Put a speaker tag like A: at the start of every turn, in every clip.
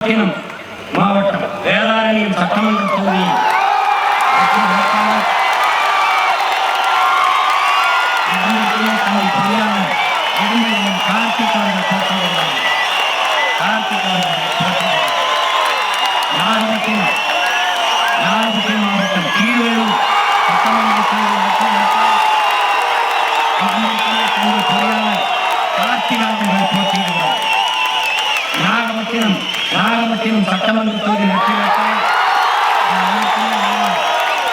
A: மாவட்டம் வேதாரண்யம் சட்டமன்ற தொகுதியில் கார்த்திக் அவர்கள் போட்டியிடுகிறார். நாகப்பட்டினம் மாவட்டம் கீழூர் சட்டமன்ற தொகுதி பொறியாளர் கார்த்திக் அவர்கள் போட்டியிடுகிறார். நாகப்பட்டினம் சட்டமன்ற தொகுதி வெற்றி பெற்றால்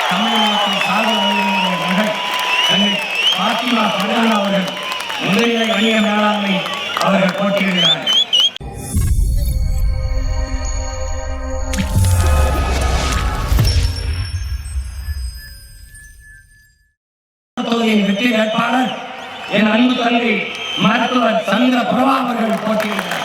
A: தமிழகத்தில் சாகுபடியுடைய மகள் தங்கை பாத்திமா பகவான் அவர்கள் முதல்நிலை வணிக மேலாண்மை அவர்கள் போட்டியிடுகிறார்கள். தொகுதியின் வெற்றி வேட்பாளர் என் அன்பு தங்கை மருத்துவர் சந்திர பிரபா அவர்கள் போட்டியிடுகிறார்.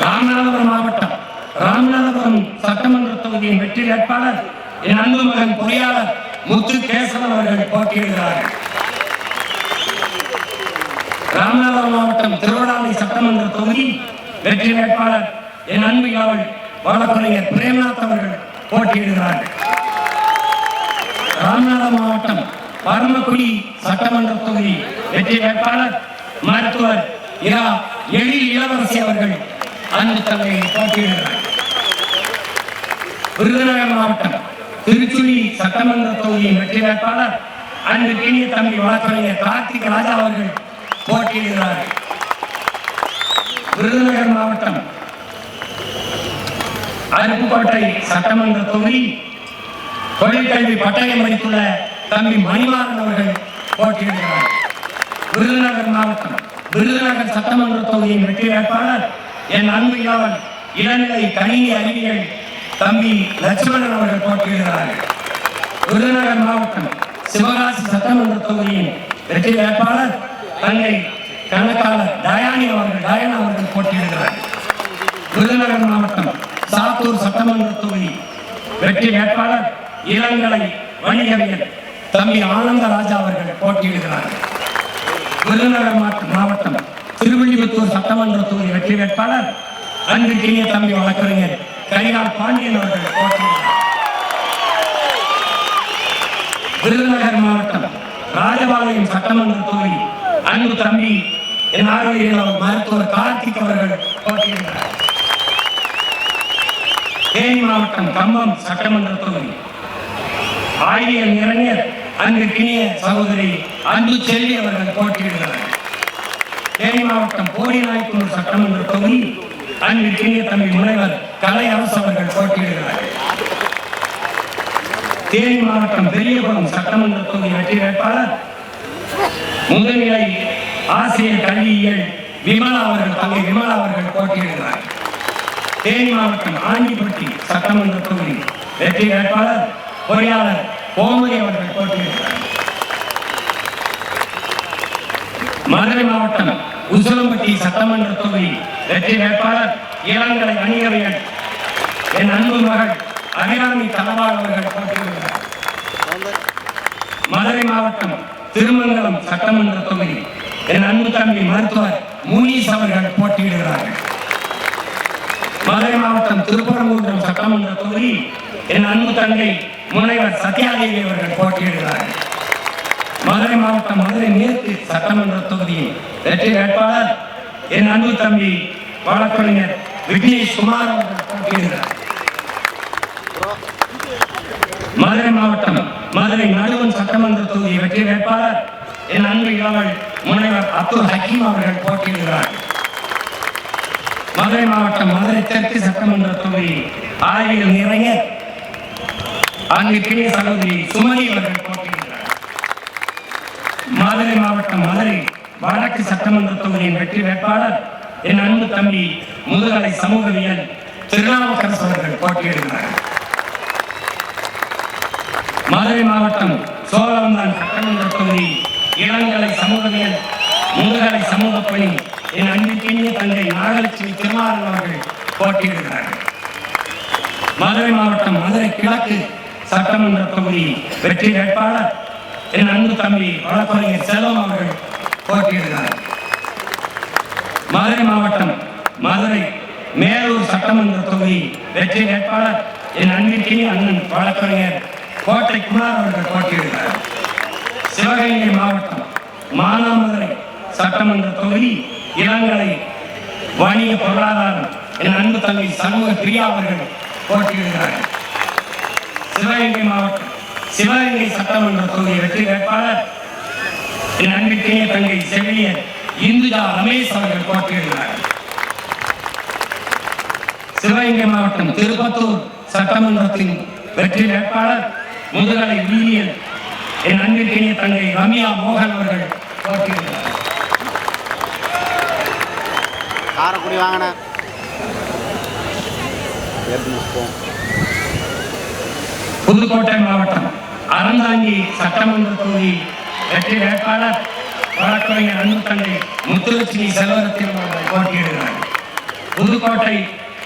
A: ராமநாதபுரம் மாவட்டம் ராமநாதபுரம் சட்டமன்ற தொகுதியின் வெற்றி வேட்பாளர் என் அன்பு மகன் பொறியாளர் முத்து கேசவன் அவர்கள் போட்டியிடுகிறார்கள். ராமநாதபுரம் மாவட்டம் திருவண்ணாமலை சட்டமன்ற தொகுதி வெற்றி வேட்பாளர் என் அன்பு யாவல் வழக்கறிஞர் பிரேம்நாத் அவர்கள் போட்டியிடுகிறார்கள். ராமநாதபுரம் மாவட்டம் பரமக்குடி சட்டமன்ற தொகுதி வெற்றி வேட்பாளர் மருத்துவர் எழில் இளவரசி அவர்கள் அன்பு தங்கையை போட்டியிடுகிறார். விருதுநகர் மாவட்டம் திருச்சுழி சட்டமன்ற தொகுதியின் வெற்றி வேட்பாளர் அன்பு கிணிய தம்பி வழக்கறிஞர் கார்த்திக் ராஜா அவர்கள் போட்டியிடுகிறார்கள். விருதுநகர் மாவட்டம் அருப்புக்கோட்டை சட்டமன்ற தொகுதி தொழிற்கல்வி பட்டயம் அளித்துள்ள தம்பி மணிமாறன் அவர்கள் போட்டியிடுகிறார். விருதுநகர் மாவட்டம் விருதுநகர் சட்டமன்ற தொகுதியின் வெற்றி வேட்பாளர் என் அன்பு யாவன் இளநிலை கணினி அறிவியல் தம்பி லட்சுமணன் அவர்கள் போட்டியிடுகிறார்கள். விருதுநகர் மாவட்டம் சிவகாசி சட்டமன்ற தொகுதியின் வெற்றி வேட்பாளர் தங்கை கணக்காளர் டயானா அவர்கள் போட்டியிடுகிறார்கள். விருதுநகர் மாவட்டம் சாத்தூர் சட்டமன்ற தொகுதி வெற்றி வேட்பாளர் இளங்கலை வணிகவியல் தம்பி ஆனந்தராஜா அவர்கள் போட்டியிடுகிறார்கள். விருதுநகர் மாவட்டம் திருவில்லிபுத்தூர் சட்டமன்ற தொகுதி வெற்றி வேட்பாளர் அன்பு கிணிய தம்பி வழக்கறிஞர் கரிகால் பாண்டியன் அவர்கள் போட்டியிடுகிறார். விருதுநகர் மாவட்டம் ராஜபாளையம் சட்டமன்ற தொகுதி அன்பு தம்பி என் ஆரோக்கிய மருத்துவர் கார்த்திக் அவர்கள் போட்டியிடுகிறார். தேனி மாவட்டம் கம்பம் சட்டமன்ற தொகுதி ஆய்வியல் இளைஞர் அன்பு கிணிய சகோதரி அன்பு செல்வி அவர்கள் போட்டியிடுகிறார். தேனி மாவட்டம் போடிநாயக்கனூர் சட்டமன்ற தொகுதி அன்பு கிணிய தம்பி முனைவர் கலை அரசு அவர்கள் போட்டியிடுகிறார்கள். தேனி மாவட்டம் பெரியகுளம் சட்டமன்ற தொகுதி வெற்றி வேட்பாளர் முதல்நிலை ஆசிரியர் கல்வியியல் விமலா அவர்கள் தங்கை விமலா அவர்கள் போட்டியிடுகிறார். தேனி மாவட்டம் ஆண்டிப்பட்டி சட்டமன்ற தொகுதி வெற்றி வேட்பாளர் பொறியாளர் கோமதி அவர்கள் போட்டியிடுகிறார். மதுரை மாவட்டம் உசிலம்பட்டி சட்டமன்ற தொகுதி வெற்றி வேட்பாளர் இளங்கலை வணிகவியல் என் அன்பு மகள் அபிராமி தலவாள் அவர்கள் போட்டியிடுகிறார். மதுரை மாவட்டம் திருமங்கலம் சட்டமன்ற தொகுதி என் அன்பு தம்பி மருத்துவர் முனீஸ் அவர்கள் போட்டியிடுகிறார்கள். மதுரை மாவட்டம் திருப்பரங்குன்றம் சட்டமன்ற தொகுதி என் அன்பு தங்கை முனைவர் சத்யாதேவி அவர்கள் போட்டியிடுகிறார்கள். மதுரை மாவட்டம் மதுரை மேற்கு சட்டமன்ற தொகுதியின் வெற்றி வேட்பாளர் என் அன்பு தம்பி வழக்கறிஞர் விக்னேஷ் குமார் அவர்கள் போட்டியிடுகிறார். மதுரை மாவட்டம் மதுரை நடுவன் சட்டமன்ற தொகுதி வெற்றி வேட்பாளர் என் அன்பு இளவல் முனைவர் அப்துல் ஹக்கீம் அவர்கள் போட்டியிடுகிறார். மதுரை மாவட்டம் மதுரை தெற்கு சட்டமன்ற தொகுதி ஆய்வியல் இளைஞர் அங்கு கிணிய சகோதரி சுமதி அவர்கள் போட்டியிடுகிறார். மதுரை மாவட்டம் மதுரை வடக்கு சட்டமன்ற தொகுதியின் வெற்றி வேட்பாளர் என் அன்பு தம்பி முதுகலை சமூகவியல் திருநாவுக்கரசு அவர்கள் போட்டியிடுகிறார். மதுரை மாவட்டம் சோழவந்தான் சட்டமன்ற தொகுதி இளங்கலை சமூகவியல் முதுகலை சமூக பணி என் அன்பிற்கினிய தங்கை நாகலட்சுமி திருமாறன் அவர்கள் போட்டியிடுகிறார்கள். மதுரை மாவட்டம் மதுரை கிழக்கு சட்டமன்ற தொகுதி வெற்றி வேட்பாளர் என் அன்பு தம்பி வழக்கறிஞர் செல்வம் அவர்கள் போட்டியிடுகிறார். மதுரை மாவட்டம் மதுரை மேலூர் சட்டமன்ற தொகுதி வெற்றி வேட்பாளர் என் அன்பிற்கினிய அண்ணன் வழக்கறிஞர் கோட்டை குமார் அவர்கள் போட்டியிடுகிறார். சிவகங்கை மாவட்டம் மானாமதுரை சட்டமன்ற தொகுதி இளங்கலை வணிக பொருளாதாரம் என் அன்பு தங்கை சண்முக பிரியா அவர்கள் போட்டியிடுகிறார். சிவகங்கை மாவட்டம் சிவகங்கை சட்டமன்ற தொகுதி வெற்றி வேட்பாளர் என் அன்பிற்கினிய தங்கை செவிலியர் இந்துஜா ரமேஷ் அவர்கள் போட்டியிடுகிறார். சிவகங்கை மாவட்டம் திருப்பத்தூர் சட்டமன்றத்தின் வெற்றி வேட்பாளர் முதுகலை உயிரியல் என் அன்பிற்கினிய தங்கை ரம்யா மோகன் அவர்கள் போட்டியிடுகிறார்.
B: காரக்குடி வாங்கின
A: புதுக்கோட்டை மாவட்டம் அறந்தாங்கி சட்டமன்ற தொகுதி வெற்றி வேட்பாளர் வழக்கறிஞர் அன்பு தங்கை முத்துலட்சுமி செல்வரத்தின் அவர்கள் போட்டியிடுகிறார். புதுக்கோட்டை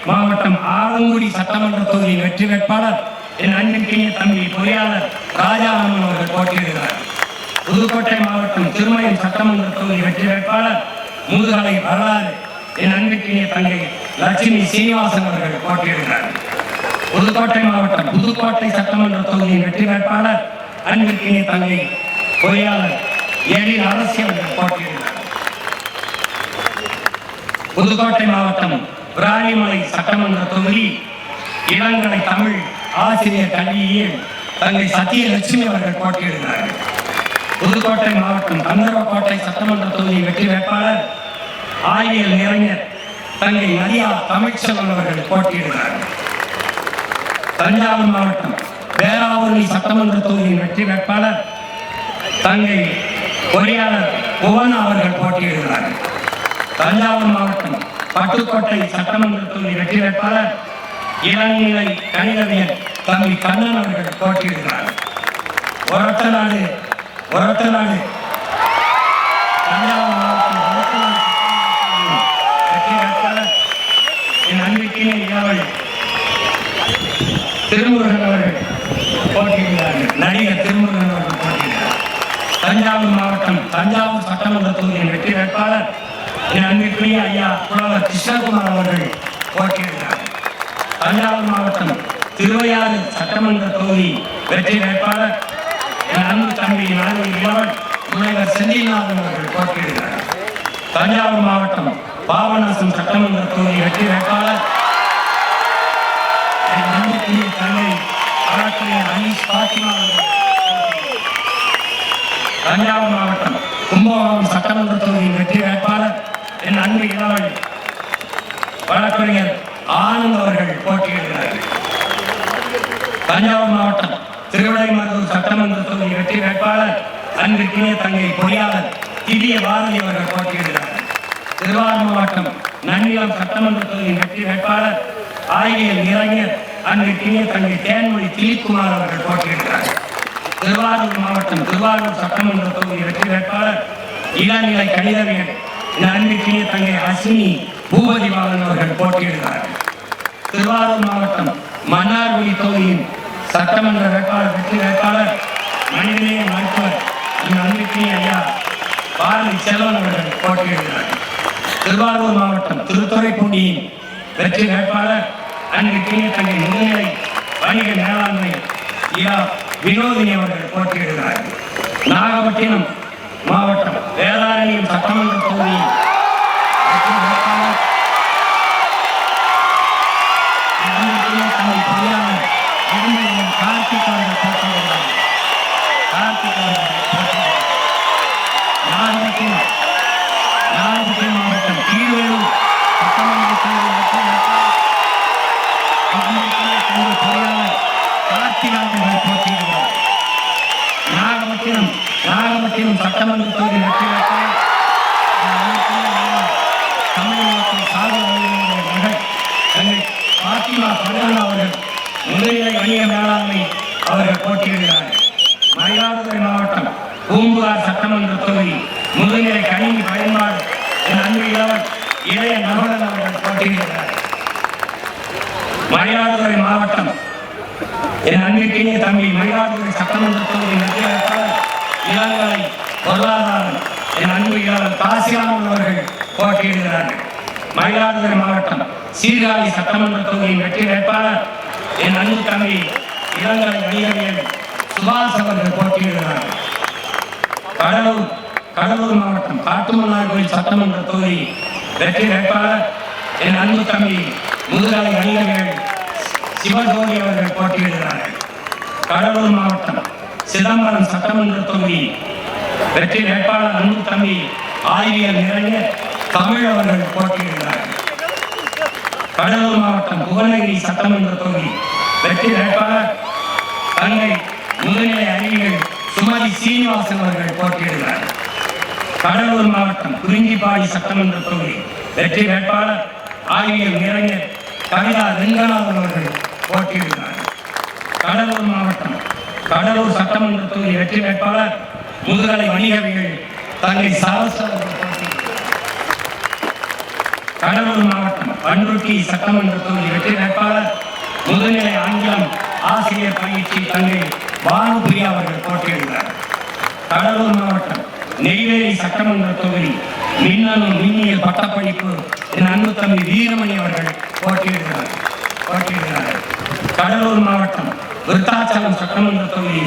A: மாவட்டம் ஆலங்குடி சட்டமன்ற தொகுதி வெற்றி வேட்பாளர் என் அன்பிற்கினிய தம்பி பொறியாளர் ராஜாராமன் அவர்கள் போட்டியிடுகிறார். புதுக்கோட்டை மாவட்டம் திருமயம் சட்டமன்ற தொகுதி வெற்றி வேட்பாளர் முதுகலை வரலாறு என் அன்பிற்கினிய தங்கை லட்சுமி சீனிவாசன் அவர்கள் போட்டியிடுகிறார். புதுக்கோட்டை மாவட்டம் புதுக்கோட்டை சட்டமன்ற தொகுதியின் வெற்றி வேட்பாளர் அன்பிற்கினிய தங்கை பொறியாளர் எழில் அரசி அவர்கள் போட்டியிடுகிறார். புதுக்கோட்டை மாவட்டம் விராலிமலை சட்டமன்ற தொகுதி இளங்கலை தமிழ் ஆசிரியர் கல்வியில் தங்கை சத்தியலட்சுமி அவர்கள் போட்டியிடுகிறார்கள். புதுக்கோட்டை மாவட்டம் கந்தரவக்கோட்டை சட்டமன்ற தொகுதி வெற்றி வேட்பாளர் ஆயியல் நிறைஞர் தங்கை நதியா தமிழ்ச்செல்வன் அவர்கள் போட்டியிடுகிறார்கள். தஞ்சாவூர் மாவட்டம் பேராவூரணி சட்டமன்ற தொகுதியின் வெற்றி வேட்பாளர் தங்கை பொறியாளர் புவனா அவர்கள் போட்டியிடுகிறார்கள். தஞ்சாவூர் மாவட்டம் பட்டுக்கோட்டை சட்டமன்ற தொகுதி வெற்றி வேட்பாளர் இளநிலை கணிதவியர் தம்பி கண்ணன் அவர்கள் போட்டியிடுகிறார்கள். ஒரத்தநாடு தஞ்சாவூர் மாவட்டம் வெற்றி வேட்பாளர் என் அன்பிற்கினிய இளவல் திருமுருகன் அவர்கள் போட்டியிடுகிறார்கள். நடிகர் திருமுருகன் அவர்கள் போட்டியிடுகிறார். தஞ்சாவூர் மாவட்டம் தஞ்சாவூர் சட்டமன்ற தொகுதியின் வெற்றி வேட்பாளர் என் அன்பிற்குரிய ஐயா புலவர் கிருஷ்ணகுமார் அவர்கள் போட்டியிடுகிறார். தஞ்சாவூர் மாவட்டம் திருவையாறு சட்டமன்ற தொகுதி வெற்றி வேட்பாளர் என் அன்பு தம்பி நான்கு இளவல் முனைவர் செந்தில்நாதன் அவர்கள் போட்டியிடுகிறார். தஞ்சாவூர் மாவட்டம் பாபநாசம் சட்டமன்ற தொகுதி வெற்றி வேட்பாளர் என் அன்புக்குரிய தங்கை வழக்கறிஞர் அனீஸ் பாத்திமா அவர்கள். தஞ்சாவூர் மாவட்டம் கும்பகோணம் சட்டமன்ற தொகுதியின் வெற்றி வேட்பாளர் என் அன்பு இளவல் வழக்கறிஞர் ஆனந்த் அவர்கள் போட்டியிடுகிறார்கள். தஞ்சாவூர் மாவட்டம் திருவிடைமருதூர் சட்டமன்ற தொகுதி வெற்றி வேட்பாளர் அன்பிற்கினிய தங்கை பொறியாளர் திவ்ய பாரதி அவர்கள் போட்டியிடுகிறார்கள். திருவாரூர் மாவட்டம் நன்னிலம் சட்டமன்ற தொகுதி வெற்றி வேட்பாளர் ஆயியல் இளைஞர் அன்பிற்கினிய தங்கை தேன்மொழி திலீப்குமார் அவர்கள் போட்டியிடுகிறார்கள். திருவாரூர் மாவட்டம் திருவாரூர் சட்டமன்ற தொகுதி வெற்றி வேட்பாளர் இளநிலை கணிதவியர் அன்பிற்கினிய தங்கை அஸ்வினி பூபதி பாலன் அவர்கள் போட்டியிடுகிறார்கள். திருவாரூர் மாவட்டம் மன்னார்குடி தொகுதியின் சட்டமன்ற வேட்பாளர் வெற்றி வேட்பாளர் மனிதநேய மருத்துவர் அன்பிற்கினிய ஐயா பாரதி செல்வன் அவர்கள் போட்டியிடுகிறார்கள். திருவாரூர் மாவட்டம் திருத்துறைப்பூண்டியின் வெற்றி வேட்பாளர் அன்பிற்கினிய தங்கை முதுநிலை வணிக மேலாண்மை ஐயா வினோதினி அவர்கள் போட்டியிடுகிறார்கள். நாகப்பட்டினம் மாவட்டம் வேதாரண்யம் சட்டமன்ற தொகுதியில் வெற்றி வேட்பாளர் கார்த்திக் அவர்கள் போட்டியிடுகிறார்கள். நாகப்பட்டினம் மாவட்டம் கீழ்வேலூர் சட்டமன்ற தொகுதியில் வெற்றி வேட்பாளர் பொறியாளர் கார்த்திக் அவர்கள் போட்டியிடுகிறார். நாகப்பட்டினம் சட்டமன்ற தொகுதி வெற்றி வேட்பாளர் தமிழ்நாட்டில் சாதனை மகள் தங்கை பாத்திமா பர்கானா அவர்கள் முதுநிலை வணிக மேலாண்மை அவர்கள் போட்டியிடுகிறார்கள். மயிலாடுதுறை மாவட்டம் பூம்புகார் சட்டமன்ற தொகுதி முதுநிலை கணினி பயன்பாடு என் அன்பு இளவல் இளைய நகுலன் அவர்கள் போட்டியிடுகிறார்கள். மயிலாடுதுறை மாவட்டம் என் அன்பிற்கினிய தம்பி மயிலாடுதுறை சட்டமன்ற தொகுதி வெற்றி வேட்பாளர் இளங்கலை பொருளாதாரம் என் அன்பு இளவல் காசிராமன் அவர்கள் போட்டியிடுகிறார்கள். மயிலாடுதுறை மாவட்டம் சீர்காழி சட்டமன்ற தொகுதியின் வெற்றி வேட்பாளர் என் அன்பு தம்பி இளங்கலை வணிகவியல் சுபாஷ் அவர்கள் போட்டியிடுகிறார்கள். கடலூர் மாவட்டம் காட்டுமன்னார் கோயில் சட்டமன்ற தொகுதி வெற்றி வேட்பாளர் என் அன்பு தம்பி முதுகலை வணிகவியல் சிவஜோதி அவர்கள் போட்டியிடுகிறார்கள். கடலூர் மாவட்டம் சிதம்பரம் சட்டமன்ற தொகுதி வெற்றி வேட்பாளர் அன்பு தம்பி ஆய்வியல் நிறைய தமிழ் அவர்கள் போட்டியிடுகிறார்கள். கடலூர் மாவட்டம் புவனகிரி சட்டமன்ற தொகுதி வெற்றி வேட்பாளர் தங்கை முதுநிலை அறிவியல் சுமதி சீனிவாசன் அவர்கள் போட்டியிடுகிறார்கள். கடலூர் மாவட்டம் குறிஞ்சிப்பாடி சட்டமன்ற தொகுதி வெற்றி வேட்பாளர் ஆய்வியல் நிறைஞர் கவிதா ரெங்கநாதன் அவர்கள் போட்டியிடுகிறார்கள். கடலூர் மாவட்டம் கடலூர் சட்டமன்ற தொகுதி வெற்றி வேட்பாளர் முதுகலை வணிகவியல் தங்கை சரஸ்வதி அவர்கள் போட்டியிடுகிறார். கடலூர் மாவட்டம் பண்ருட்டி சட்டமன்ற தொகுதி வெற்றி வேட்பாளர் முதுநிலை ஆங்கிலம் ஆசிரியர் பயிற்சி தங்கை பானுபிரியா அவர்கள் போட்டியிடுகிறார். கடலூர் மாவட்டம் நெய்வேலி சட்டமன்ற தொகுதி மின்னணு மின்னியல் பட்டப்படிப்பு என் அன்பு தம்பி வீரமணி அவர்கள் போட்டியிடுகிறார். கடலூர் மாவட்டம் விருத்தாச்சலம் சட்டமன்ற தொகுதி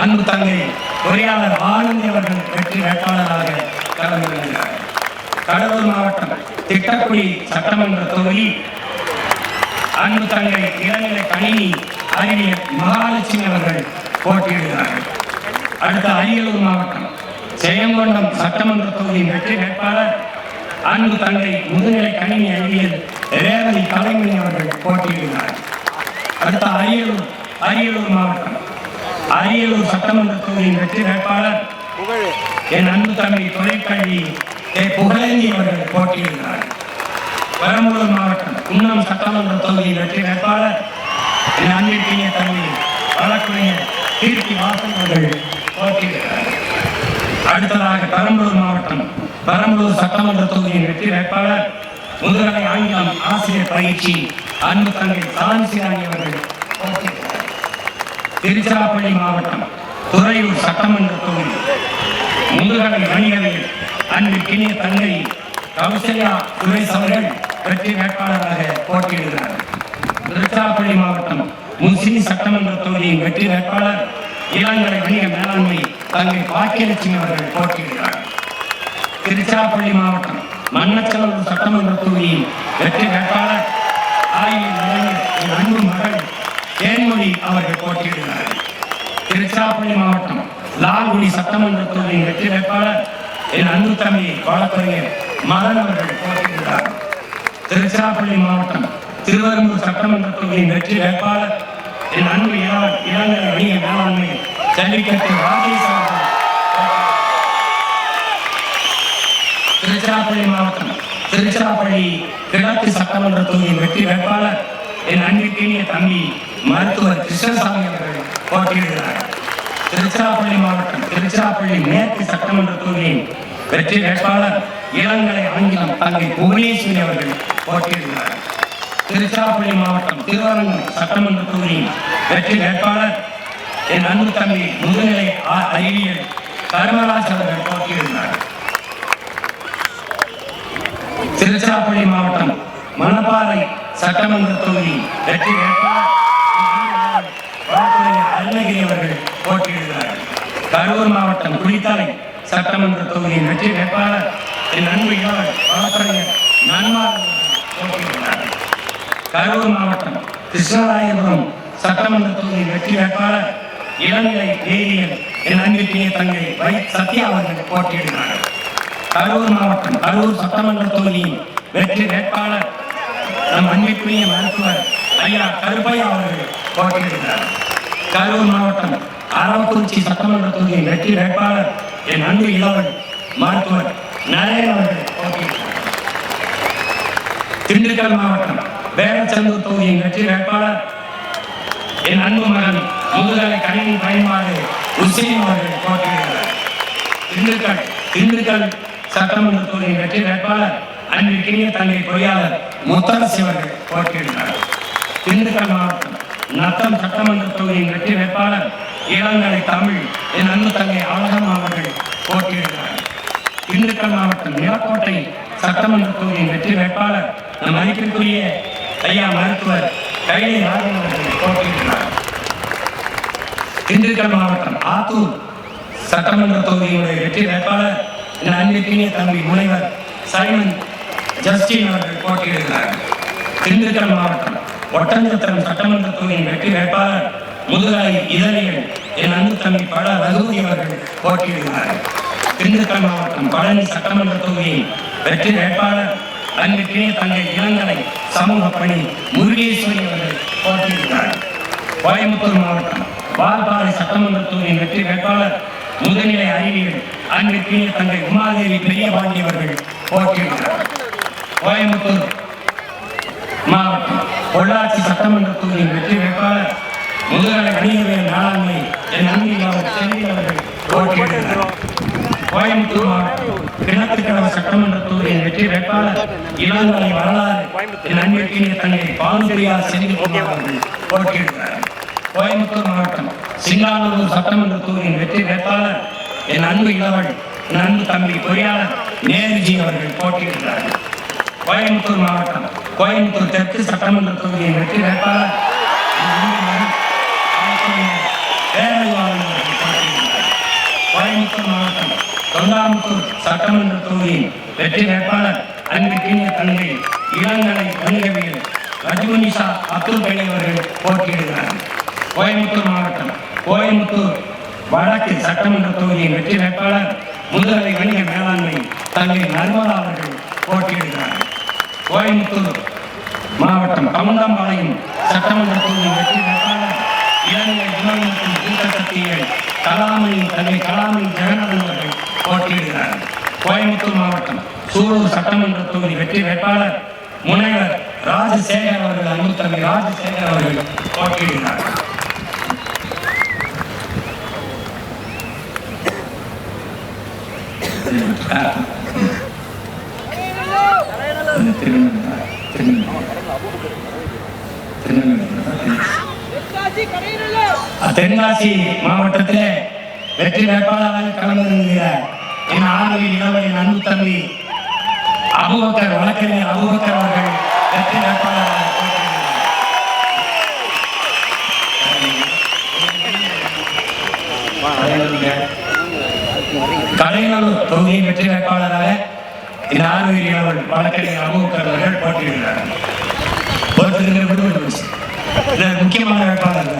A: அன்பு தங்கை பொறியாளர் ஆனந்தி அவர்கள் வெற்றி வேட்பாளராக களமிறங்குகிறார். கடலூர் மாவட்டம் திட்டக்குடி சட்டமன்ற தொகுதி அன்பு தங்கை இளநிலை கணினி அறிவியல் மகாலட்சுமி அவர்கள் போட்டியிடுகிறார்கள். அடுத்த அரியலூர் மாவட்டம் ஜெயங்கொண்டம் சட்டமன்ற தொகுதியின் வெற்றி வேட்பாளர் அன்பு தங்கை முதுநிலை கணினி அறிவியல் ரேவதி கலைமணி அவர்கள் போட்டியிடுகிறார்கள். அடுத்த அரியலூர் மாவட்டம் அரியலூர் சட்டமன்ற தொகுதியின் வெற்றி வேட்பாளர் என் அன்பு தம்பி தொழிற்கல்வி புகழேந்தி அவர்கள் போட்டியிடுகிறார்கள். பெரம்பலூர் மாவட்டம் குன்னம் சட்டமன்ற தொகுதியின் வெற்றி வேட்பாளர் என் அன்பிற்கிய தம்பி வழக்கறிஞர் கீர்த்தி வாசன் அவர்கள் போட்டியிடுகிறார்கள். அடுத்ததாக பெரம்பலூர் மாவட்டம் பெரம்பலூர் சட்டமன்ற தொகுதியின் வெற்றி வேட்பாளர் முதுகலை ஆங்கிலம் ஆசிரியர் பயிற்சி அன்பு தங்கை சான்சிராணி அவர்கள் போட்டியிடுகிறார். திருச்சிராப்பள்ளி மாவட்டம் துறையூர் சட்டமன்ற தொகுதி முதுகலை வணிகவியல் அன்பிற்கினிய தங்கை கௌசல்யா சுரேஷ் அவர்கள் வெற்றி வேட்பாளராக போட்டியிடுகிறார். திருச்சிராப்பள்ளி மாவட்டம் முசிறி சட்டமன்ற தொகுதியின் வெற்றி வேட்பாளர் இளங்கலை வணிக மேலாண்மை தங்கை பாக்கியலட்சுமி அவர்கள் போட்டியிடுகிறார். திருச்சிராப்பள்ளி மாவட்டம் மன்னச்சநல்லூர் சட்டமன்ற தொகுதியின் வெற்றி வேட்பாளர் ஆய்வியல் நிறைஞர் என் அன்பு மகள் தேன்மொழி அவர்கள் போட்டியிடுகிறார்கள். திருச்சிராப்பள்ளி மாவட்டம் லால்குடி சட்டமன்ற தொகுதியின் வெற்றி வேட்பாளர் என் அன்பு தம்பி வழக்கறிஞர் மதன் அவர்கள் போட்டியிடுகிறார்கள். திருச்சிராப்பள்ளி மாவட்டம் திருவெரும்பூர் சட்டமன்ற தொகுதியின் வெற்றி வேட்பாளர் என் அன்பு இளங்கலை வணிக மேலாண்மை ஜல்லிக்கட்டு ராஜேஷ் அவர்கள். திருச்சிராப்பள்ளி மாவட்டம் திருச்சிராப்பள்ளி கிழக்கு சட்டமன்ற தொகுதியின் வெற்றி வேட்பாளர் என் அன்பிற்கினிய தம்பி மருத்துவர் கிருஷ்ணசாமி அவர்கள் போட்டியிடுகிறார். திருச்சிராப்பள்ளி மாவட்டம் திருச்சிராப்பள்ளி மேற்கு சட்டமன்ற தொகுதியின் வெற்றி வேட்பாளர் இளங்கலை ஆங்கிலம் தங்கை புவனேஸ்வரி அவர்கள் போட்டியிடுகிறார். திருச்சிராப்பள்ளி மாவட்டம் திருவரங்கம் சட்டமன்ற தொகுதியின் வெற்றி வேட்பாளர் என் அன்பு தம்பி முதுநிலை அறிவியல் கர்மராஜ் அவர்கள் போட்டியிடுகிறார். திருச்சிராப்பள்ளி மாவட்டம் மணப்பாறை சட்டமன்ற தொகுதி வெற்றி வேட்பாளர் அருணகிரி அவர்கள் போட்டியிடுகிறார்கள். கரூர் மாவட்டம் குளித்தலை சட்டமன்ற தொகுதியின் வெற்றி வேட்பாளர் என் அன்பு வழக்கறிஞர் நன்மார் போட்டியிடுகிறார்கள். கரூர் மாவட்டம் கிருஷ்ணராயபுரம் சட்டமன்ற தொகுதியின் வெற்றி வேட்பாளர் இளநிலை வேதியியல் என் அன்பிற்கினிய தங்கை வை சத்யா அவர்கள் போட்டியிடுகிறார்கள். கரூர் மாவட்டம் கரூர் சட்டமன்ற தொகுதியின் வெற்றி வேட்பாளர் நம் அன்பிற்குரிய மருத்துவர் ஐயா கருப்பையா அவர்கள் போட்டியிடுகிறார். கரூர் மாவட்டம் அரவக்குறிச்சி சட்டமன்ற தொகுதியின் வெற்றி வேட்பாளர் என் அன்பு இளவல் மருத்துவர் நரேன் அவர்கள் போட்டியிடுகிறார். திண்டுக்கல் மாவட்டம் வேடச்சந்தூர் தொகுதியின் வெற்றி வேட்பாளர் என் அன்பு மகன் முதுகலை கணினி பயன்பாடு உசேன் அவர்கள் போட்டியிடுகிறார். திண்டுக்கல் சட்டமன்ற தொகுதியின் வெற்றி வேட்பாளர் அன்பிற்கினிய தங்கை பொறியாளர் முத்தரசி அவர்கள் போட்டியிடுகிறார். திண்டுக்கல் மாவட்டம் நத்தம் சட்டமன்ற தொகுதியின் வெற்றி வேட்பாளர் இளங்கலை தமிழ் என் அன்பு தங்கை அழகம் அவர்கள் போட்டியிடுகிறார். திண்டுக்கல் மாவட்டம் நிலக்கோட்டை சட்டமன்ற தொகுதியின் வெற்றி வேட்பாளர் நம் மதிப்பிற்குரிய ஐயா மருத்துவர் கைலை ராஜன் அவர்கள் போட்டியிடுகிறார். திண்டுக்கல் மாவட்டம் ஆத்தூர் சட்டமன்ற தொகுதியினுடைய வெற்றி வேட்பாளர் என் அன்பிற்கினிய தம்பி முனைவர் சைமன் ஜஸ்டின் அவர்கள் போட்டியிடுகிறார். திண்டுக்கல் மாவட்டம் ஒட்டஞ்சத்திரம் சட்டமன்ற தொகுதியின் வெற்றி வேட்பாளர் முதுகலை இதழியல் என் அன்பு தம்பி பட ரகுபதி அவர்கள் போட்டியிடுகிறார். திண்டுக்கல் மாவட்டம் பழனி சட்டமன்ற தொகுதியின் வெற்றி வேட்பாளர் அன்பிற்கினிய தங்கை இளங்கலை சமூக பணி முருகேஸ்வரி அவர்கள் போட்டியிடுகிறார். கோயம்புத்தூர் மாவட்டம் வால்பாறை சட்டமன்ற தொகுதியின் வெற்றி வேட்பாளர் முதுநிலை அறிவியல் அன்பிற்கினிய தங்கை உமாதேவி பெரியபாண்டி அவர்கள் போட்டியிடுகிறார். கோயம்புத்தூர் மாவட்டம் பொள்ளாச்சி சட்டமன்ற தொகுதியின் வெற்றி வேட்பாளர் முதுகலை வணிகவியல் மேலாண்மை என் அன்பில் செந்தில் அவர்கள் போட்டியிடுகிறார். கோயம்புத்தூர் மாவட்டம் கிணத்துக்கடவு சட்டமன்ற தொகுதியின் வெற்றி வேட்பாளர் இளங்கலை வரலாறு என் அன்பிற்கினிய தங்கை பானுபிரியா செந்தில் அவர்கள் போட்டியிடுகிறார். கோயம்புத்தூர் மாவட்டம் சிங்கானூர் சட்டமன்ற தொகுதியின் வெற்றி வேட்பாளர் என் அன்பு இளவல் என் அன்பு தம்பி பொறியாளர் நேருஜி அவர்கள் போட்டியிடுகிறார்கள். கோயம்புத்தூர் மாவட்டம் கோயம்புத்தூர் தெற்கு சட்டமன்ற தொகுதியின் வெற்றி வேட்பாளர் கோயம்புத்தூர் மாவட்டம் தொண்டாமுத்தூர் சட்டமன்ற தொகுதியின் வெற்றி வேட்பாளர் அன்பிற்கினிய தங்கை இளங்கலை வணிகவியல் ரஜுனிஷா அப்துல் கனி அவர்கள் போட்டியிடுகிறார்கள். கோயம்புத்தூர் மாவட்டம் கோயம்புத்தூர் வடக்கு சட்டமன்ற தொகுதியின் வெற்றி வேட்பாளர் முதுகலை வணிக மேலாண்மை தங்கை நர்மதா அவர்கள் போட்டியிடுகிறார்கள். கோயம்புத்தூர் மாவட்டம் கவுண்டம்பாளையம் சட்டமன்ற தொகுதியின் வெற்றி வேட்பாளர் இளநிலை உணவு மற்றும் ஊட்டச்சத்தியல் கலாமணி தங்கை கலாமணி ஜெகநாதன் அவர்கள் போட்டியிடுகிறார்கள். கோயம்புத்தூர் மாவட்டம் சூலூர் சட்டமன்ற தொகுதி வெற்றி வேட்பாளர் முனைவர் ராஜசேகர் அவர்கள் அன்பு தம்பி ராஜசேகர் அவர்கள் போட்டியிடுகிறார்கள். தென்காசி மாவட்டத்திலே வெற்றி வேட்பாளராக கலந்துகிற என் ஆர்வலின் இளவலின் அன்பு தம்பி அபூபக்கர் வழக்கறிஞர் அபூபக்கர் அவர்கள் வெற்றி வேட்பாளராக கலைநல்லூர் தொகுதியின் வெற்றி வேட்பாளராக இந்த ஆர்வலின் இளவல் வழக்கறிஞர் அபூபக்கர் அவர்கள் போட்டியிடுகிறார். முக்கியமான வேட்பாளர்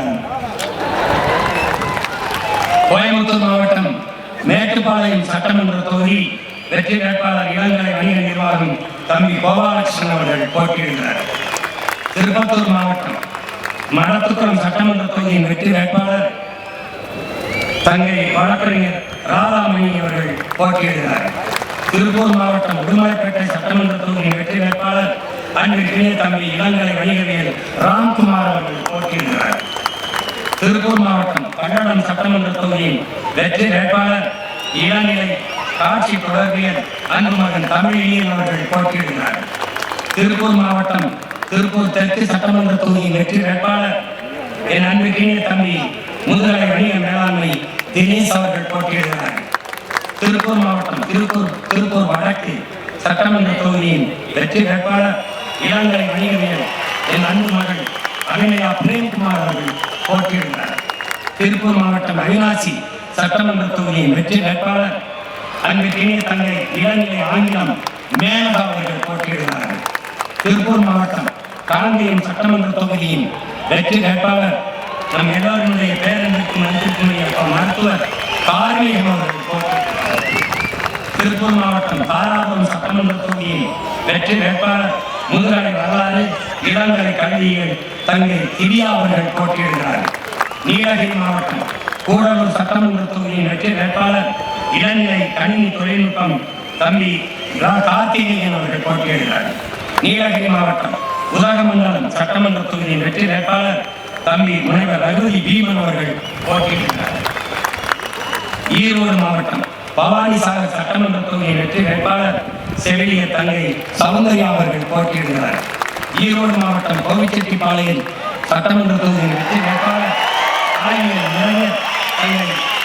A: கோயம்புத்தூர் மாவட்டம் மேட்டுப்பாளையம் சட்டமன்ற தொகுதி வெற்றி வேட்பாளர் இளங்கலை வணிக நிர்வாகம் தம்பி கோபாலகிருஷ்ணன் அவர்கள் போட்டியிடுகிறார். திருப்பத்தூர் மாவட்டம் மடத்துக்குளம் சட்டமன்ற தொகுதியின் வெற்றி வேட்பாளர் தங்கை வழக்கறிஞர் ராதாமணி அவர்கள் போட்டியிடுகிறார். திருப்பூர் மாவட்டம் உடுமலைப்பேட்டை சட்டமன்ற தொகுதியின் வெற்றி வேட்பாளர் அன்பிற்கினிய தம்பி இளங்கலை வணிகவியல் ராம்குமார் அவர்கள் போட்டியிடுகிறார். திருப்பூர் மாவட்டம் பல்லடம் சட்டமன்ற தொகுதியின் வெற்றி வேட்பாளர் இளநிலை காட்சி தொடர்பியல் அன்பு மகன் தமிழியன் அவர்கள் போட்டியிடுகிறார். திருப்பூர் மாவட்டம் திருப்பூர் தெற்கு சட்டமன்ற தொகுதியின் வெற்றி வேட்பாளர் என் அன்பிற்கினிய தம்பி முதுகலை வணிக மேலாண்மை தினேஷ் அவர்கள் போட்டியிடுகிறார். திருப்பூர் மாவட்டம் திருப்பூர் வடக்கு சட்டமன்ற தொகுதியின் வெற்றி வேட்பாளர் இளங்கலை வணிகவியல் என் அன்பு மகள் அபிநயா பிரேம்குமார் அவர்கள் போட்டியிடுகிறார். திருப்பூர் மாவட்டம் அவிநாசி சட்டமன்ற தொகுதியின் வெற்றி வேட்பாளர் அன்பிற்கினிய தங்கை இளநிலை ஆங்கிலம் மேனகா அவர்கள் போட்டியிடுகிறார்கள். திருப்பூர் மாவட்டம் காங்கேயம் சட்டமன்ற தொகுதியின் வெற்றி வேட்பாளர் நம் எல்லோருடைய பேரன்பிற்கும் அன்பிற்குரிய மருத்துவர் கார்மிகம் அவர்கள் போட்டியிடுகிறார். திருப்பூர் மாவட்டம் தாராபுரம் சட்டமன்ற தொகுதியின் வெற்றி வேட்பாளர் முதுகலை வரலாறு இளங்கலை கல்வியில் தங்கை திவ்யா அவர்கள் போட்டியிடுகிறார்கள். நீலகிரி மாவட்டம் கூடலூர் சட்டமன்ற தொகுதியின் வெற்றி வேட்பாளர் இளநிலை கணினி தொழில்நுட்பம் தம்பி கார்த்திகேயன் அவர்கள் போட்டியிடுகிறார்கள். நீலகிரி மாவட்டம் உதகமண்டலம் சட்டமன்ற தொகுதியின் வெற்றி வேட்பாளர் தம்பி முனைவர் ரகுதி பீமன் அவர்கள் போட்டியிடுகிறார்கள். ஈரோடு மாவட்டம் பவானிசாகர் சட்டமன்ற தொகுதியின் வெற்றி வேட்பாளர் செவிலிய தங்கை சௌந்தர்யா அவர்கள் போட்டியிடுகிறார். ஈரோடு மாவட்டம் கோவிச்செட்டிப்பாளையம் சட்டமன்ற தொகுதியின் வெற்றி வேட்பாளர்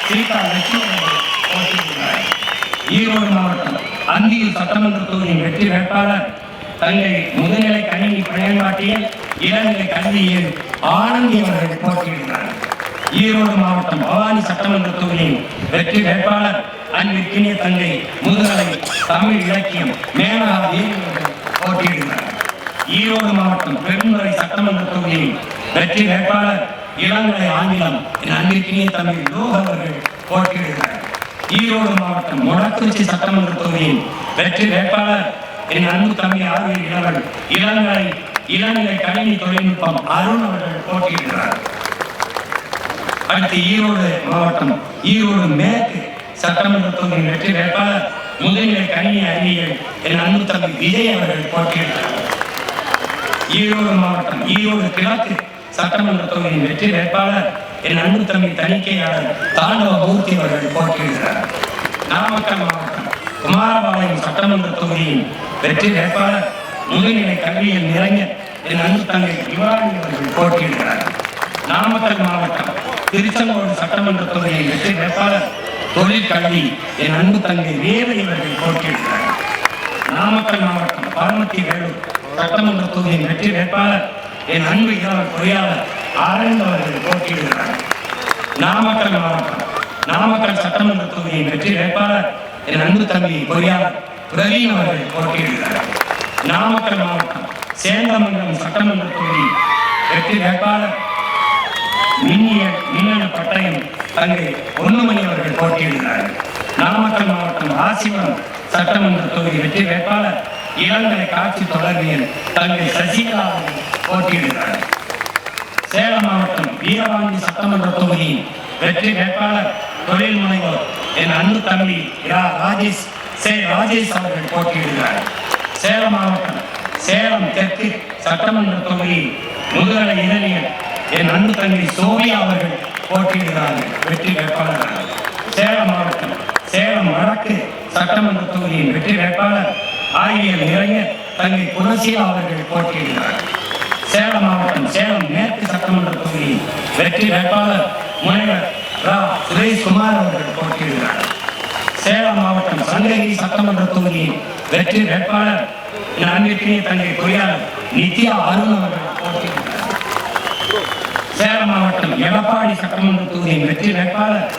A: சீதா லட்சுமி அவர்கள் போட்டியிடுகிறார். ஈரோடு மாவட்டம் அந்தியூர் சட்டமன்ற தொகுதியின் வெற்றி வேட்பாளர் தங்கை முதுநிலை கணினி பயன்பாட்டியல் இளநிலை கல்வியில் ஆனந்தி அவர்கள் போட்டியிடுகிறார். ஈரோடு மாவட்டம் பவானி சட்டமன்ற தொகுதியின் வெற்றி வேட்பாளர் அன்பிற்கினிய தங்கை முதுநிலை தமிழ் இலக்கியம் மேனகா தேவி அவர்கள் போட்டியிடுகிறார். ஈரோடு மாவட்டம் பெருந்துறை சட்டமன்ற தொகுதியின் வெற்றி வேட்பாளர் இளநிலை ஆங்கிலம் அன்பிற்கினிய தமிழ் லோக அவர்கள் போட்டியிடுகிறார். ஈரோடு மாவட்டம் மொடக்குறிச்சி சட்டமன்ற தொகுதியின் வெற்றி வேட்பாளர் என் அன்பு தம்பி ஆர்வீர் இளவல் இளநிலை கணினி தொழில்நுட்பம் அருண் அவர்கள் போட்டியிடுகிறார். அடுத்து ஈரோடு மாவட்டம் ஈரோடு மேற்கு சட்டமன்ற தொகுதியின் வெற்றி வேட்பாளர் முதுநிலை கணினி அறிவியல் என் அன்பு தம்பி விஜய் அவர்கள் போட்டியிடுகிறார். ஈரோடு மாவட்டம் ஈரோடு கிழக்கு சட்டமன்ற தொகுதியின் வெற்றி வேட்பாளர் என் அன்பு தம்பி தணிக்கையாளர் தாண்டவ மூர்த்தி அவர்கள் போட்டியிடுகிறார். நாமக்கல் மாவட்டம் குமாரபாளையம் சட்டமன்ற தொகுதியின் வெற்றி வேட்பாளர் முதுநிலை கல்வியில் நிறைஞர் என் அன்பு தங்கை யுவானி அவர்கள் போட்டியிடுகிறார். நாமக்கல் மாவட்டம் திருச்செங்கோடு சட்டமன்ற தொகுதியின் வெற்றி வேட்பாளர் தொழிற்கல்வி என் அன்பு தங்கை வேலை அவர்கள் போட்டியிடுகிறார். நாமக்கல் மாவட்டம் பார்மத்தி வேலூர் சட்டமன்ற தொகுதியின் வெற்றி வேட்பாளர் என் அன்பு இளவர் பொறியாளர் ஆனந்த் அவர்கள் போட்டியிடுகிறார். நாமக்கல் மாவட்டம் நாமக்கல் சட்டமன்ற தொகுதியின் வெற்றி வேட்பாளர் என் அன்பு தம்பி பொறியாளர் பிரவீன் அவர்கள் போட்டியிடுகிறார். நாமக்கல் மாவட்டம் சேந்தமங்கலம் சட்டமன்ற தொகுதி வெற்றி வேட்பாளர் மின்னணு பட்டயம் தங்கை பொன்னுமணி அவர்கள் போட்டியிடுகிறார். நாமக்கல் மாவட்டம் ராசிபுரம் சட்டமன்ற தொகுதி வெற்றி வேட்பாளர் இளநிலை காட்சி தொடர்பியல் தங்கை சசிகலா அவர்கள் போட்டியிடுகிறார். சேலம் மாவட்டம் வீரவாண்டி சட்டமன்ற தொகுதியின் வெற்றி வேட்பாளர் தொழில் முனைவோர் என் அன்பு தம்பி ராஜேஷ் அவர்கள் போட்டியிடுகிறார். சேலம் மாவட்டம் சேலம் தெற்கு சட்டமன்ற தொகுதி முதுகலை இளைஞர் என் அன்பு தம்பி சோபியா அவர்கள் போட்டியிடுகிறார்கள் வெற்றி வேட்பாளர்கள். சேலம் மாவட்டம் சேலம் வடக்கு சட்டமன்ற தொகுதியின் வெற்றி வேட்பாளர் ஆகியர் இளைஞர் தங்கை புரசியா அவர்கள் போட்டியிடுகிறார். சேலம் மாவட்டம் சேலம் மேற்கு சட்டமன்ற தொகுதியின் வெற்றி வேட்பாளர் முனைவர் சுரேஷ்குமார் அவர்கள் போட்டியிடுகிறார். சேலம் மாவட்டம் சங்ககிரி சட்டமன்ற தொகுதியின் வெற்றி வேட்பாளர் அன்பிற்கினிய தங்கை பொறியாளர் நித்யா அருண் அவர்கள் போட்டியிடுகிறார். சேலம் மாவட்டம் எடப்பாடி சட்டமன்ற தொகுதியின் வெற்றி வேட்பாளர்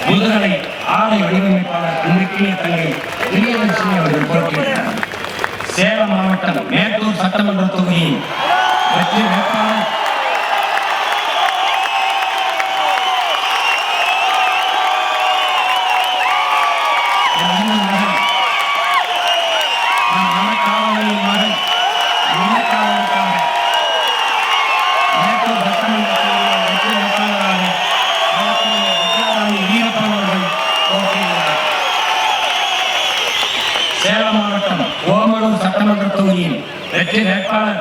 A: முதுகலை ஆலை வடிவமைப்பாளர் அன்பிற்கினிய தங்கை பிரியதர்ஷினி அவர்கள் போட்டியிடுகிறார். சேலம் மாவட்டம் மேட்டூர் சட்டமன்ற தொகுதியின் வெற்றி வேட்பாளர் சேலம் மாவட்டம் ஓமலூர் சட்டமன்ற தொகுதியின் வெற்றி வேட்பாளர்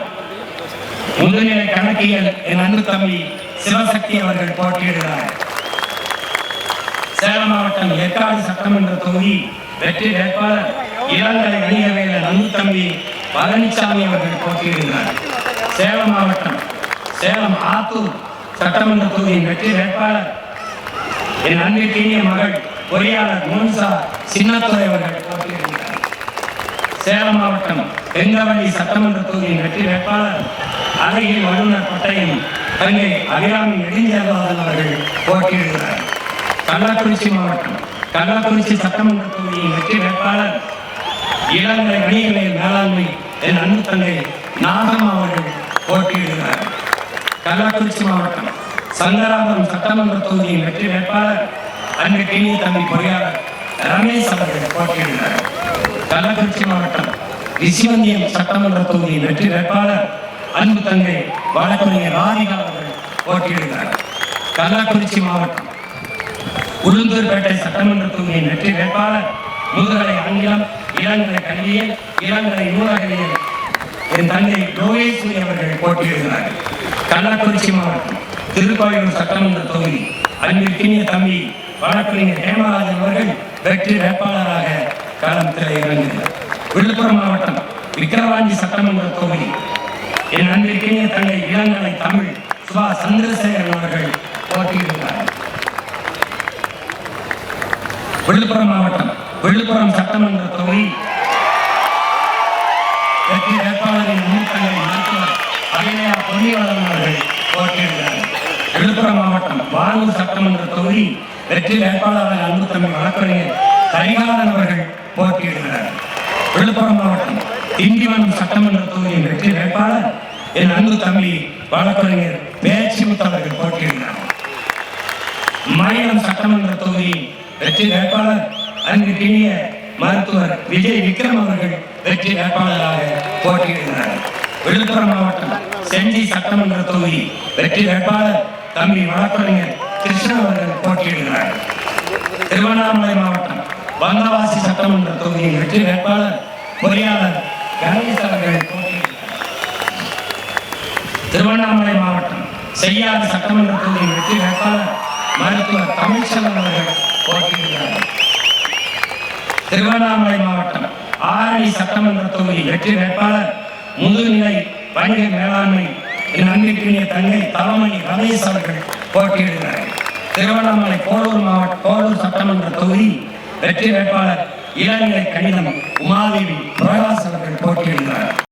A: முதுநிலை கணக்கியல் என் அன்பு தம்பி சிவசக்தி அவர்கள் போட்டியிடுகிறார். சேலம் மாவட்டம் ஏற்காடு சட்டமன்ற தொகுதி வெற்றி வேட்பாளர் இளங்கலை வணிகவேலன் அன்பு தம்பி பழனிசாமி அவர்கள் போட்டியிடுகிறார். சேலம் மாவட்டம் சேலம் ஆத்தூர் சட்டமன்ற தொகுதியின் வெற்றி வேட்பாளர் என் அன்பிற்கினிய மகள் பொறியாளர் மோன்சா சின்னத்துறை அவர்கள் போட்டியிடுகிறார். சேலம் மாவட்டம் தெங்கவள்ளி சட்டமன்ற தொகுதியின் வெற்றி வேட்பாளர் அழகில் வல்லுநர் பட்டயம் தங்கை அபிராமி நெடுஞ்செல்வன் அவர்கள் போட்டியிடுகிறார். கள்ளக்குறிச்சி மாவட்டம் கள்ளக்குறிச்சி சட்டமன்ற தொகுதியின் வெற்றி வேட்பாளர் இளங்கலை வணிகவியல் மேலாண்மை என் அன்பு தங்கை நாகம்மா அவர்கள் போட்டியிடுகிறார். கள்ளக்குறிச்சி மாவட்டம் சங்கராபுரம் சட்டமன்ற தொகுதியின் வெற்றி வேட்பாளர் அன்பிற்கினிய தம்பி பொறியாளர் ரமேஷ் அவர்கள் போட்டியிடுகிறார். கள்ளக்குறிச்சி மாவட்டம் ரிஷிவந்தியம் சட்டமன்ற தொகுதியின் வெற்றி வேட்பாளர் அன்பு தங்கை வழக்கறிஞர் ராதிகா அவர்கள் போட்டியிடுகிறார். கள்ளக்குறிச்சி மாவட்டம் உளுந்தூர்பேட்டை சட்டமன்ற தொகுதியின் வெற்றி வேட்பாளர் முதுகலை ஆங்கிலம் இளங்கலை கல்வியல் இளங்கலை நூலகவியல் என் தங்கை லோகேஸ்வரி அவர்கள் போட்டியிடுகிறார். கள்ளக்குறிச்சி மாவட்டம் திருக்கோயிலூர் சட்டமன்ற தொகுதி அன்பிற்கினிய தம்பி வழக்கறிஞர் ஹேமராஜன் அவர்கள் வெற்றி வேட்பாளராக களத்தில் இறங்குகிறார். விழுப்புரம் மாவட்டம் விக்கிரவாண்டி சட்டமன்ற தொகுதி என் அன்பிற்கினிய தங்கை இளங்கலை தமிழ் சுபா சந்திரசேகரன் அவர்கள் போட்டியிடுகிறார். விழுப்புரம் மாவட்டம் விழுப்புரம் சட்டமன்ற தொகுதி அகிலையா பொன்னிவளன் அவர்கள் போட்டியிடுகிறார்கள். விழுப்புரம் மாவட்டம் வானூர் சட்டமன்ற தொகுதி வெற்றி வேட்பாளராக அன்பு தம்பி வழக்கறிஞர் கரிகாலன் அவர்கள் போட்டியிடுகிறார்கள். விழுப்புரம் மாவட்டம் திண்டிவனம் சட்டமன்ற தொகுதியின் வெற்றி வேட்பாளர் என் அன்பு தம்பி வழக்கறிஞர் பேச்சிமுத்து அவர்கள் போட்டியிடுகிறார்கள். மயிலம் சட்டமன்ற தொகுதியின் வெற்றி வேட்பாளர் அன்பிற்கினிய மருத்துவர் விஜய் விக்ரம் அவர்கள் வெற்றி வேட்பாளராக போட்டியிடுகிறார்கள். விழுப்புரம் மாவட்டம் செஞ்சி சட்டமன்ற தொகுதி வெற்றி வேட்பாளர் தம்பி வழக்கறிஞர் கிருஷ்ணன் அவர்கள் போட்டியிடுகிறார்கள். திருவண்ணாமலை மாவட்டம் வந்தவாசி சட்டமன்ற தொகுதியின் வெற்றி வேட்பாளர் பொறியாளர் கணேஷ் அவர்கள் போட்டியிடுகிறார். திருவண்ணாமலை மாவட்டம் செய்யாறு சட்டமன்ற தொகுதியின் வெற்றி வேட்பாளர் மருத்துவர் தமிழ்ச்செல்வன் அவர்கள் போட்டியிடுகிறார்கள். திருவண்ணாமலை மாவட்டம் ஆரணி சட்டமன்ற தொகுதி வெற்றி வேட்பாளர் முதுநிலை வணிக மேலாண்மை என் அன்பிற்கினிய தங்கை தலைமணி ரமேஷ் அவர்கள் போட்டியிடுகிறார்கள். திருவண்ணாமலை போலூர் சட்டமன்ற தொகுதி வெற்றி வேட்பாளர் இளநிலை கணிதம் உமாதேவி பிரகாஷ் அவர்கள் போட்டியிடுகிறார்கள்.